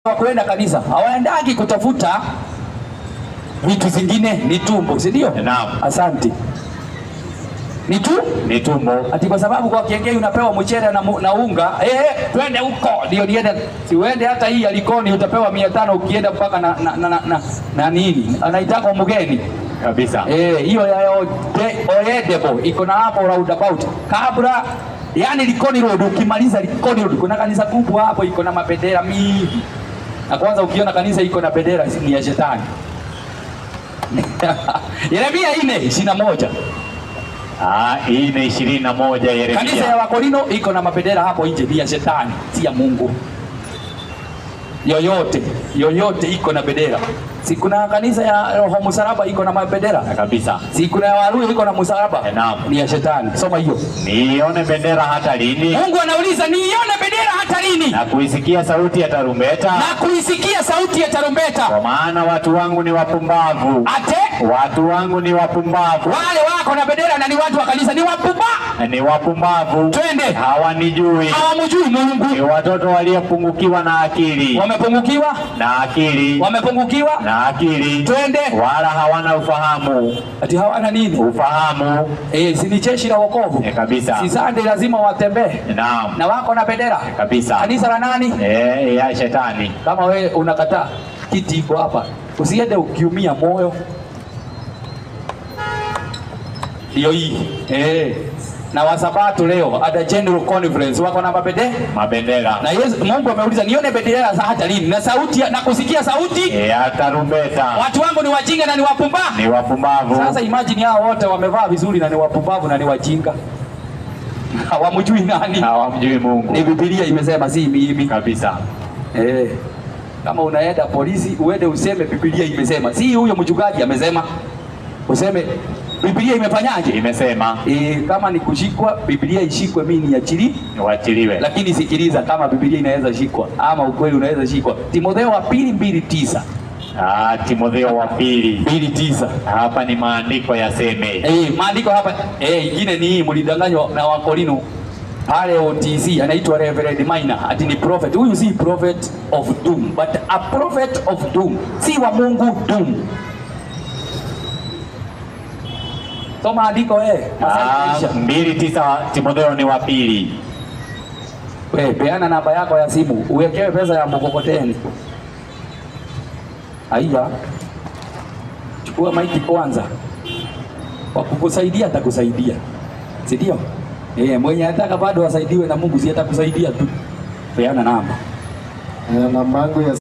Kuenda kanisa hawaendagi kutafuta vitu zingine, ni tumbo, si ndio? Naam. Asante. Ni tumbo. Ati kwa sababu kwa Kiengei unapewa mchele na unga, twende huko ndio niende. Si uende hata hii Alikoni utapewa 500 ukienda mpaka na nini? Anaitaka mgeni kabisa. Hiyo ya Oyedebo iko na hapo roundabout. Kabla yani Likoni Road, ukimaliza Likoni Road kuna kanisa kubwa hapo iko na mabendera mingi. Na kwanza ukiona kanisa iko na bendera ni ya shetani. Yeremia 4:21. 4:21 Yeremia. Kanisa ya Wakorino iko na mabendera hapo nje, ni ya shetani, si ya Mungu. Yoyote iko na bendera. Si kuna kanisa ya Roho Msalaba iko na mabendera kabisa. Si kuna ya Waruyo iko na msalaba, ni ya shetani. Soma hiyo. Nione bendera hata lini? Mungu anauliza nione bendera hata lini? Na kuisikia sauti ya tarumbeta. Kwa maana watu wangu ni wapumbavu. Watu wangu ni wapumbavu. Wale wako na bendera na ni watu wa kanisa ni wapumbavu. Twende. Hawamjui Mungu. Ni watoto waliopungukiwa na akili. Wamepungukiwa na akili. Twende. Wala hawana ufahamu. Ati hawana nini? Ufahamu. Si ni jeshi la wokovu. Kabisa. Si sande lazima watembee. Naam. Na wako na bendera. Kabisa. Kanisa la nani? Ya shetani. Kama we unakataa, kiti iko hapa. Usiende ukiumia moyo. Ndio hii. Na Wasabato leo at the General Conference wako na mabendera. Na Yesu Mungu ameuliza nione bendera za hata lini? Na sauti na kusikia sauti ya tarumbeta. Watu wangu ni wajinga na ni wapumbavu. Sasa imagine hao wote wamevaa vizuri na ni wapumbavu na ni wajinga. Hawamjui nani? Hawamjui Mungu. Ni Biblia imesema, si mimi kabisa. Kama unaenda polisi uende useme Biblia imesema, si huyo mchungaji amesema. Useme Biblia imefanyaje? Imesema. Kama ni kushikwa, Biblia ishikwe, mimi niachiliwe. Lakini sikiliza, kama Biblia inaweza shikwa ama ukweli unaweza shikwa. Timotheo wa 2:9. Timotheo wa 2:9. Hapa ni maandiko yaseme. Maandiko hapa ingine ni hii, mlidanganywa na Wakorino. Pale OTC anaitwa Reverend Minor, ati ni prophet. Huyu si prophet of doom, but a prophet of doom. Si wa Mungu doom. Soma andiko 2:9 Timotheo ni wa 2. Peana namba yako ya simu, uwekewe pesa ya mkokoteni. Haya. Chukua maiki kwanza. Wakukusaidia atakusaidia. Si ndio? Mwenye anataka bado asaidiwe na Mungu si atakusaidia tu. Peana namba. Namba yangu ya